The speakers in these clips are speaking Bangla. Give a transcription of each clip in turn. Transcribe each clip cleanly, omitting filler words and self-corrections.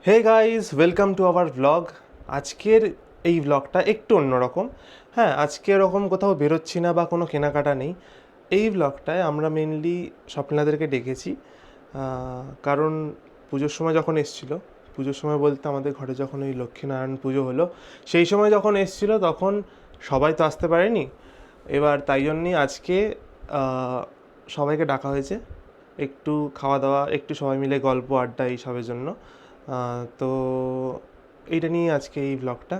Hey guys, welcome to our blog. আজকের এই ব্লগটা একটু অন্যরকম। হ্যাঁ, আজকে এরকম কোথাও বেরোচ্ছি না বা কোনো কেনাকাটা নেই। এই ব্লগটায় আমরা মেনলি স্বপ্নাদেরকে ডেকেছি কারণ পুজোর সময় যখন এসেছিলো, পুজোর সময় বলতে আমাদের ঘরে যখন ওই লক্ষ্মীনারায়ণ পুজো হলো, সেই সময় যখন এসেছিলো তখন সবাই তো আসতে পারেনি। এবার তাই জন্যই আজকে সবাইকে ডাকা হয়েছে, একটু খাওয়া দাওয়া, একটু সবাই মিলে গল্প আড্ডা এইসবের জন্য। তো এইটা নিয়ে আজকে এই ব্লগটা।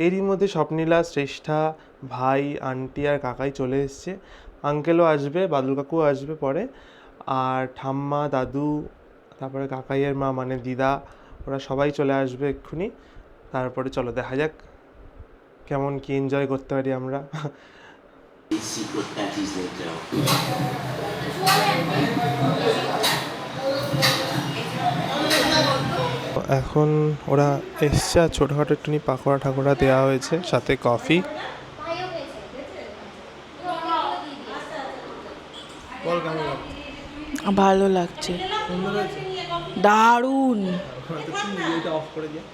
এরই মধ্যে স্বপ্নীলা, শ্রেষ্ঠা, ভাই, আন্টি আর কাকাই চলে এসছে। আঙ্কেলও আসবে, বাদল কাকুও আসবে পরে, আর ঠাম্মা, দাদু, তারপরে কাকাইয়ের মা মানে দিদা, ওরা সবাই চলে আসবে এক্ষুনি। তারপরে চলো দেখা যাক কেমন কি এনজয় করতে পারি আমরা। এখন ওরা এসছে আর ছোটোখাটো একটুনি পাকোড়া ঠাকুরা দেওয়া হয়েছে, সাথে কফি। ভালো লাগছে, দারুণ। অফ করে দিয়ে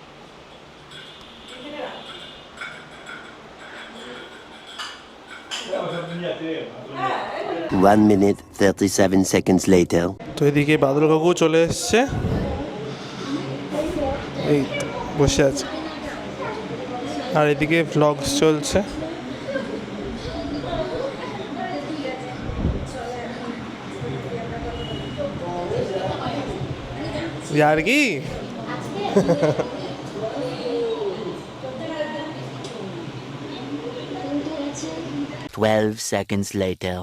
1 minute 37 seconds later. তো এদিকে বাদল কাকু চলে এসছে, এই বসে আছে, আর এদিকে ভ্লগস চলছে। यार की 12 seconds later.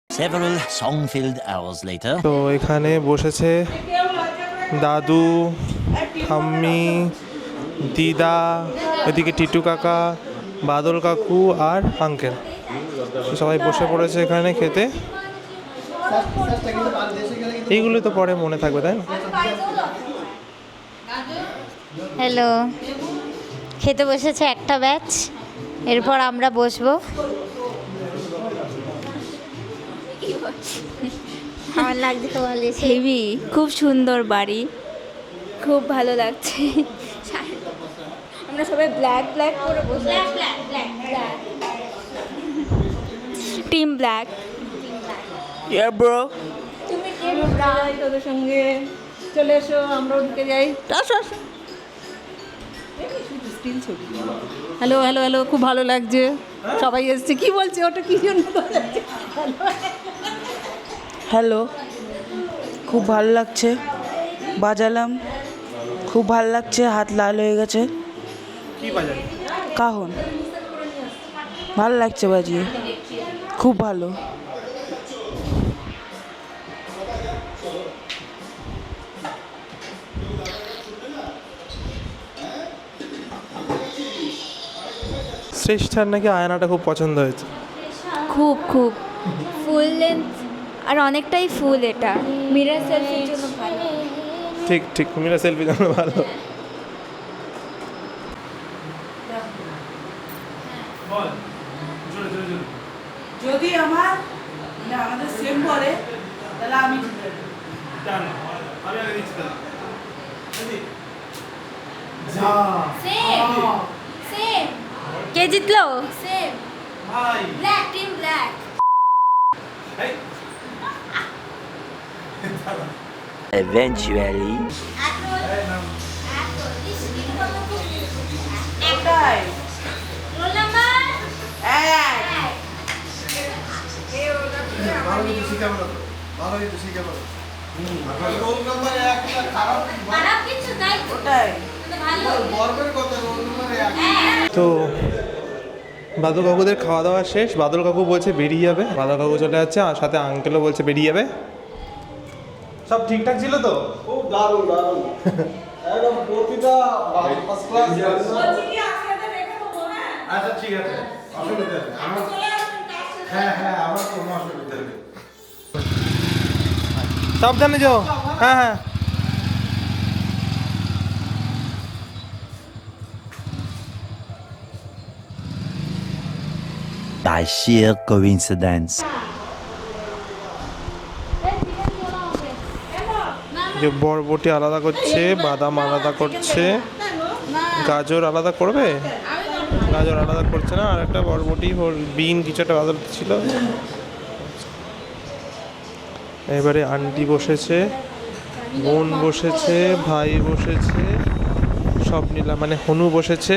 Several song-filled hours later. তো এখানে বসেছে দাদু, ঠাম্মি, দিদা, এদিকে টিটু কাকা, বাদল কাকু আর আঙ্কেল, সবাই বসে পড়েছে এখানে খেতে। এইগুলো তো পরে মনে থাকবে, তাই না? হ্যালো, খেতে বসেছে একটা ব্যাচ, এরপর আমরা বসবো। আমার লাগছে তো ভালো, হেভি, খুব সুন্দর বাড়ি, খুব ভালো লাগছে। আমরা সবাই ব্ল্যাক ব্ল্যাক করে বসে আছি। Team black. ইয়া ব্রো, তুমি টিম ব্ল্যাক, তোদের সঙ্গে চলে এসো, আমরাও ঢুকে যাই। আসো আসো। হ্যালো হ্যালো হ্যালো, খুব ভালো লাগছে, সবাই এসছে। কি বলছে ওটা, কি জন্য বলছে? হ্যালো, খুব ভালো লাগছে, বাজালাম, খুব ভালো লাগছে, হাত লাল হয়ে গেছে। কি বাজার? কাহন, ভালো লাগছে বাজিয়ে, খুব ভালো। শ্রেষ্ঠার নাকি আয়নাটা খুব পছন্দ হয়েছে। খুব খুব ফুল লেন্থ আর অনেকটাই ফুল, এটা মিরর সেলফির জন্য ভালো। ঠিক ঠিক, মিরা সেলফি জন্য ভালো। যদি আমাদের সেম পড়ে তাহলে আমি কে জিতলো? Same black, team black. Eventually. ওটাই রোল নাম্বার খারাপ কিছু নাই, ওটাই ভালো। তো বাদল কাকুদের খাওয়া দাওয়া শেষ। বাদল কাকু বলছে বেরিয়ে যাবে, বাদল কাকু চলে যাচ্ছে, আর সাথে আঙ্কেলও বলছে বেরিয়ে যাবে। সব ঠিকঠাক ছিল তো? খুব দারুণ দারুণ একদম প্রতিটা ফার্স্ট ক্লাস। আচ্ছা ঠিক আছে, অসুবিধা নেই আমার। হ্যাঁ হ্যাঁ, আমার কোনো অসুবিধা নেই। সাবধানে যাও। হ্যাঁ হ্যাঁ। By sheer coincidence. যে বরবটি আলাদা করছে, বাদাম আলাদা করছে, গাজর আলাদা করবে, গাজর আলাদা করছে না, আর একটা বরবটি বিন কিছু একটা আলাদা ছিল। এবারে আন্টি বসেছে, বোন বসেছে, ভাই বসেছে, সব নিলাম, মানে হনু বসেছে,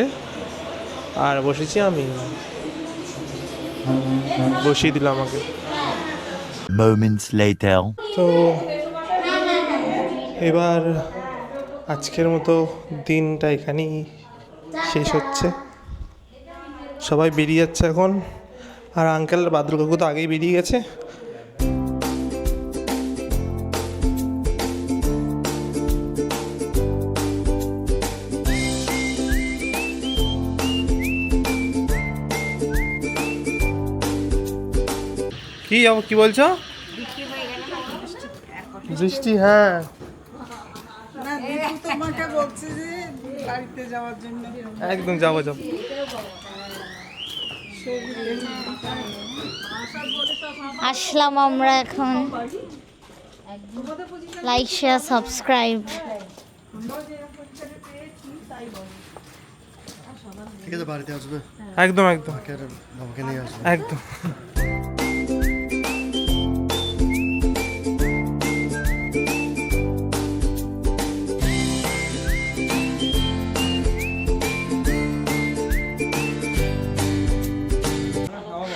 আর বসেছি আমি, বসিয়ে দিলাম আমাকে। Moments later. তো এবার আজকের মতো দিনটা এখানেই শেষ হচ্ছে। সবাই বেরিয়ে যাচ্ছে এখন, আর আঙ্কেল বাদল কাকু তো আগেই বেরিয়ে গেছে। কি বলছো? বৃষ্টি, হ্যাঁ তোমাকে বলছি যে বাড়িতে যাওয়ার জন্য। একদম যাবো। আসলাম আমরা এখন। Like share subscribe. ঠিক আছে, বাড়িতে আসবে, একদম একদম বাবাকে নিয়ে আসবে। একদম।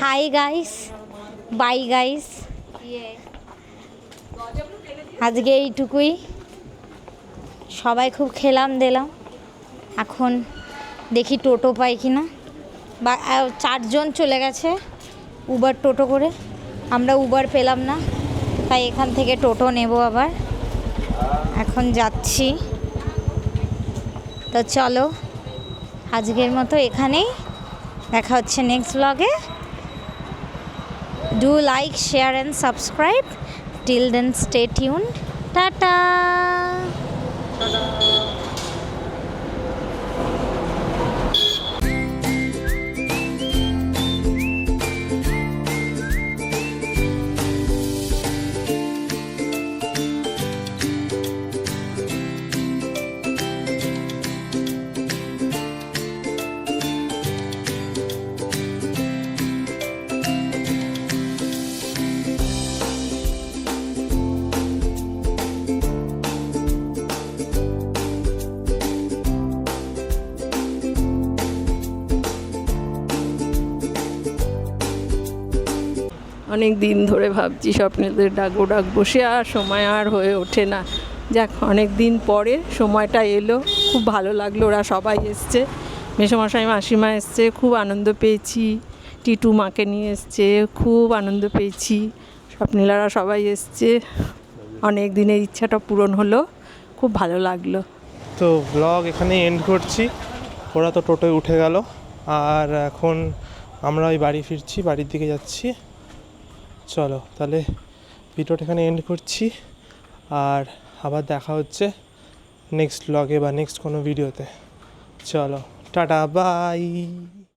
Hi guys, bye guys. আজকে এইটুকুই, সবাই খুব খেলাম দিলাম। এখন দেখি টোটো পাই কিনা, বা 4 জন চলে গেছে উবার টোটো করে, আমরা উবার পেলাম না, তাই এখান থেকে টোটো নেব আবার। এখন যাচ্ছি। তো চলো আজকের মতো এখানেই, দেখা হচ্ছে নেক্সট ব্লগে। Do like, share and subscribe. Till then, stay tuned. Tata. অনেক দিন ধরে ভাবছি স্বপ্নেদের ডাকবো, সে আর সময় আর হয়ে ওঠে না। যাক, অনেক দিন পরে সময়টা এলো, খুব ভালো লাগলো। ওরা সবাই এসছে, মেসোমশাই মাসিমা এসছে, খুব আনন্দ পেয়েছি। টিটু মাকে নিয়ে এসছে, খুব আনন্দ পেয়েছি। স্বপ্নীলারা সবাই এসছে, অনেক দিনের ইচ্ছাটা পূরণ হলো, খুব ভালো লাগলো। তো ব্লগ এখানে এন্ড করছি। ওরা তো টোটোয় উঠে গেল, আর এখন আমরা ওই বাড়ি ফিরছি, বাড়ির দিকে যাচ্ছি। চলো তাহলে ভিডিওটা এখানে এন্ড করছি, আর আবার দেখা হচ্ছে নেক্সট ব্লগে বা নেক্সট কোনো ভিডিওতে। চলো টাটা বাই।